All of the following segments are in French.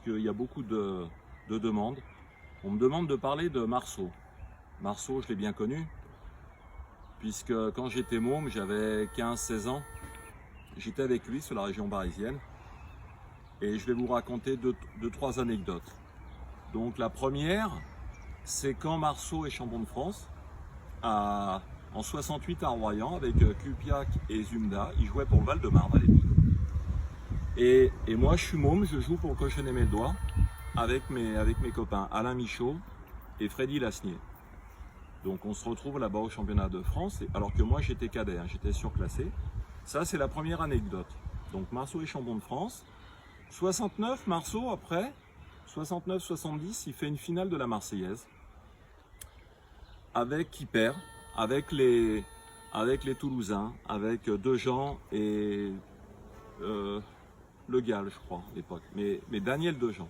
qu'il y a beaucoup de demandes. On me demande de parler de Marceau. Marceau, je l'ai bien connu, puisque quand j'étais môme, j'avais 15-16 ans, j'étais avec lui sur la région parisienne. Et je vais vous raconter deux, trois anecdotes. Donc la première, c'est quand Marceau est champion de France, en 68 à Royan, avec Kupiak et Zumda. Il jouait pour le Val-de-Marne à l'époque. Et moi, je suis môme, je joue pour Cochonnet-Meldois avec mes copains Alain Michaud et Freddy Lasnier. Donc on se retrouve là-bas au championnat de France, alors que moi j'étais cadet, j'étais surclassé. Ça, c'est la première anecdote. Donc Marceau est champion de France. 69, Marceau, après, 69-70, il fait une finale de la Marseillaise. Qui perd, avec les Toulousains, avec Dejean et Le Gall, je crois, à l'époque. Mais Daniel Dejean.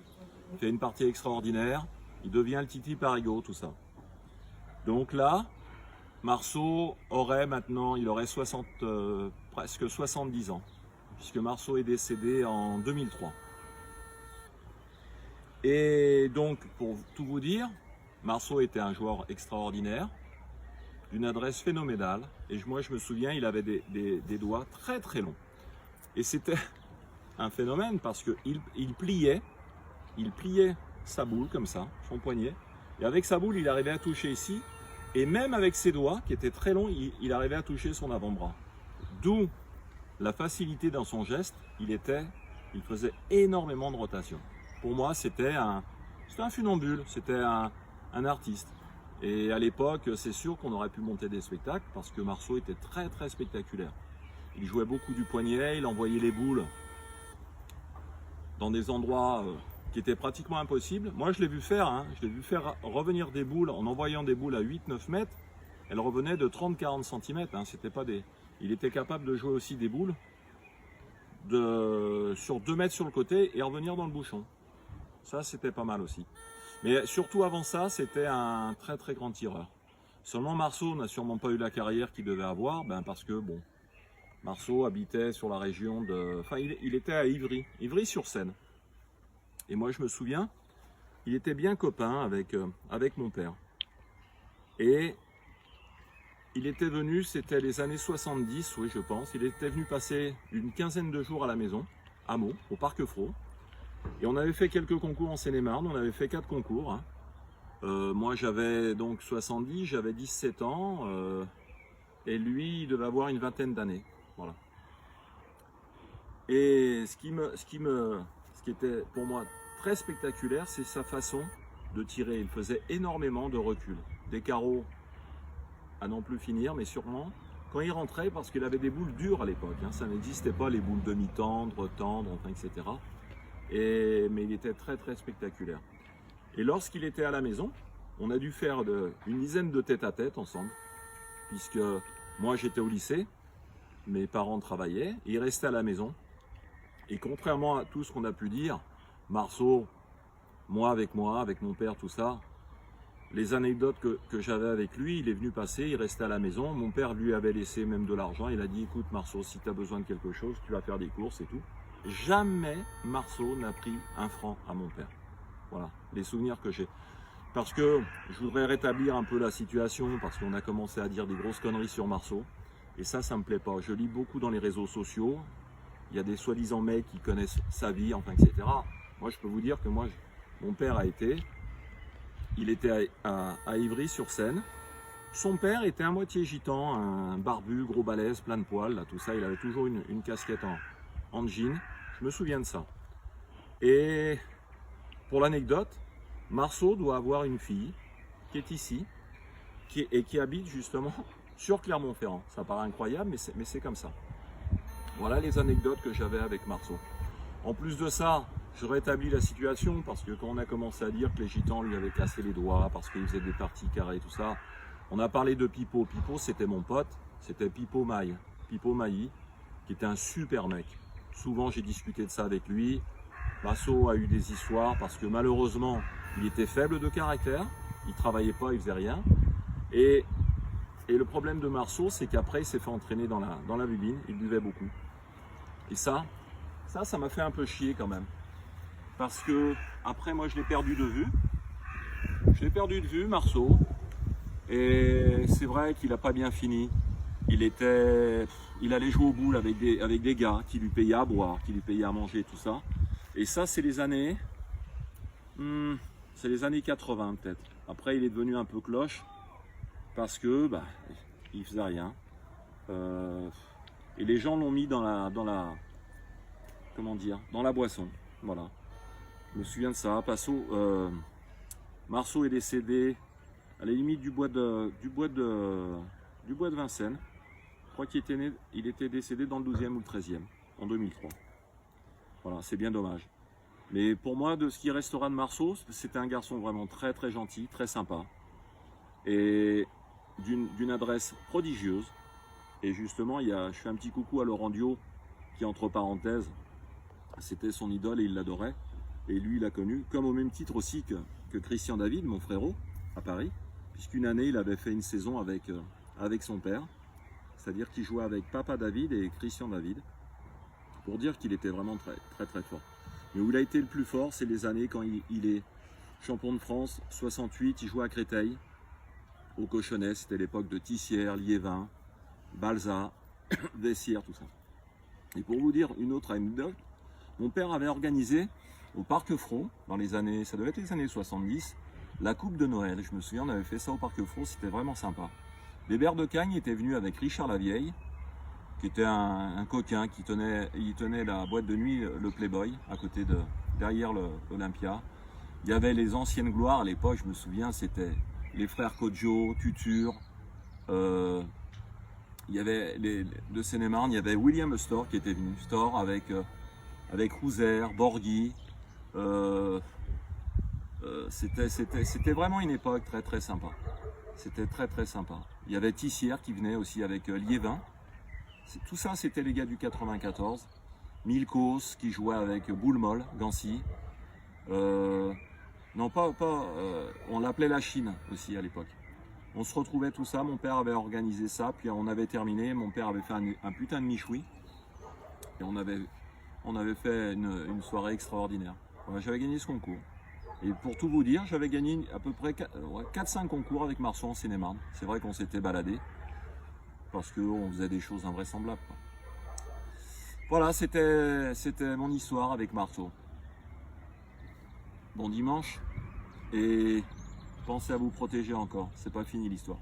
Il fait une partie extraordinaire, il devient le Titi Parigot, tout ça. Donc là, Marceau aurait presque 70 ans, puisque Marceau est décédé en 2003. Et donc, pour tout vous dire, Marceau était un joueur extraordinaire, d'une adresse phénoménale, et moi je me souviens, il avait des doigts très très longs. Et c'était un phénomène parce qu'il pliait sa boule comme ça, son poignet, et avec sa boule il arrivait à toucher ici, et même avec ses doigts qui étaient très longs, il arrivait à toucher son avant-bras. D'où la facilité dans son geste, il faisait énormément de rotation. Pour moi c'était un funambule, c'était un artiste. Et à l'époque, c'est sûr qu'on aurait pu monter des spectacles parce que Marceau était très très spectaculaire. Il jouait beaucoup du poignet, il envoyait les boules dans des endroits qui étaient pratiquement impossibles. Moi je l'ai vu faire, je l'ai vu faire revenir des boules en envoyant des boules à 8-9 mètres. Elles revenaient de 30-40 cm. C'était pas des... Il était capable de jouer aussi des boules sur 2 mètres sur le côté et revenir dans le bouchon. Ça c'était pas mal aussi. Mais surtout avant ça, c'était un très très grand tireur. Seulement Marceau n'a sûrement pas eu la carrière qu'il devait avoir, parce que bon, Marceau habitait sur la région de... Enfin, il était à Ivry-sur-Seine. Et moi je me souviens, il était bien copain avec mon père. Et il était venu, c'était les années 70, oui je pense, il était venu passer une quinzaine de jours à la maison, à Meaux, au Parc Fros. Et on avait fait quelques concours en Seine-et-Marne, on avait fait 4 concours. Moi j'avais donc 70, j'avais 17 ans, et lui il devait avoir une vingtaine d'années. Voilà. Et ce qui était pour moi très spectaculaire, c'est sa façon de tirer. Il faisait énormément de recul, des carreaux à non plus finir, mais sûrement quand il rentrait, parce qu'il avait des boules dures à l'époque, ça n'existait pas les boules demi-tendres, tendres, enfin, etc. Mais il était très très spectaculaire. Et lorsqu'il était à la maison, on a dû faire une dizaine de tête-à-tête ensemble, puisque moi j'étais au lycée, mes parents travaillaient, et il restait à la maison. Et contrairement à tout ce qu'on a pu dire, Marceau, moi, avec mon père, tout ça, les anecdotes que j'avais avec lui, il est venu passer, il restait à la maison, mon père lui avait laissé même de l'argent, il a dit écoute Marceau, si tu as besoin de quelque chose, tu vas faire des courses et tout. Jamais Marceau n'a pris un franc à mon père. Voilà, les souvenirs que j'ai. Parce que je voudrais rétablir un peu la situation, parce qu'on a commencé à dire des grosses conneries sur Marceau. Et ça me plaît pas. Je lis beaucoup dans les réseaux sociaux. Il y a des soi-disant mecs qui connaissent sa vie, enfin, etc. Moi, je peux vous dire que mon père il était à Ivry-sur-Seine. Son père était à moitié gitan, un barbu, gros balèze, plein de poils, là, tout ça. Il avait toujours une casquette en jean. Je me souviens de ça. Et pour l'anecdote, Marceau doit avoir une fille qui est ici et qui habite justement sur Clermont-Ferrand. Ça paraît incroyable, mais c'est comme ça. Voilà les anecdotes que j'avais avec Marceau. En plus de ça, je rétablis la situation parce que quand on a commencé à dire que les gitans lui avaient cassé les doigts parce qu'il faisait des parties carrées, tout ça, on a parlé de Pipo. Pipo, c'était mon pote, c'était Pipo Mailly, qui était un super mec. Souvent, j'ai discuté de ça avec lui. Marceau a eu des histoires parce que malheureusement, il était faible de caractère, il travaillait pas, il faisait rien. Et le problème de Marceau, c'est qu'après, il s'est fait entraîner dans la bubine, il buvait beaucoup. Et ça m'a fait un peu chier quand même. parce que après moi je l'ai perdu de vue. Je l'ai perdu de vue, Marceau. Et c'est vrai qu'il n'a pas bien fini. Il allait jouer aux boules avec des gars qui lui payaient à boire, qui lui payaient à manger, tout ça. Et ça, c'est les années 80 peut-être. Après, il est devenu un peu cloche parce que il faisait rien. Et les gens l'ont mis dans la boisson. Voilà. Je me souviens de ça. Marceau est décédé à la limite du bois de Vincennes. Je crois il était décédé dans le 12e ou le 13e, en 2003. Voilà, c'est bien dommage. Mais pour moi, de ce qui restera de Marceau, c'était un garçon vraiment très très gentil, très sympa. Et d'une adresse prodigieuse. Et justement, je fais un petit coucou à Laurent Dio, qui entre parenthèses, c'était son idole et il l'adorait. Et lui, il l'a connu, comme au même titre aussi que Christian David, mon frérot, à Paris. Puisqu'une année, il avait fait une saison avec son père. C'est-à-dire qu'il jouait avec Papa David et Christian David. Pour dire qu'il était vraiment très très très fort. Mais où il a été le plus fort, c'est les années quand il est champion de France, 68, il jouait à Créteil, au Cochonnet, c'était l'époque de Tissière, Liévin, Balza, Vessière, tout ça. Et pour vous dire une autre anecdote, mon père avait organisé au Parc Front, ça devait être les années 70, la coupe de Noël. Je me souviens, on avait fait ça au Parc Front, c'était vraiment sympa. Les Bers de Cagne étaient venus avec Richard Lavieille, qui était un coquin, il tenait la boîte de nuit, le Playboy, derrière l'Olympia. Il y avait les anciennes gloires à l'époque, je me souviens, c'était les frères Kodjo, Tutur. Il y avait de Seine-et-Marne, il y avait William Storr qui était venu, Storr avec Rouzer, Borghi. C'était vraiment une époque très très sympa. C'était très très sympa. Il y avait Tissière qui venait aussi avec Liévin. Tout ça, c'était les gars du 94. Milkos qui jouait avec Boulmol, Gancy. On l'appelait la Chine aussi à l'époque. On se retrouvait tout ça, mon père avait organisé ça, puis on avait terminé, mon père avait fait un putain de michoui. Et on avait fait une soirée extraordinaire. Voilà, j'avais gagné ce concours. Et pour tout vous dire, j'avais gagné à peu près 4-5 concours avec Marceau en Seine-et-Marne. C'est vrai qu'on s'était baladé. Parce qu'on faisait des choses invraisemblables. Voilà, c'était mon histoire avec Marceau. Bon dimanche et pensez à vous protéger encore, c'est pas fini l'histoire.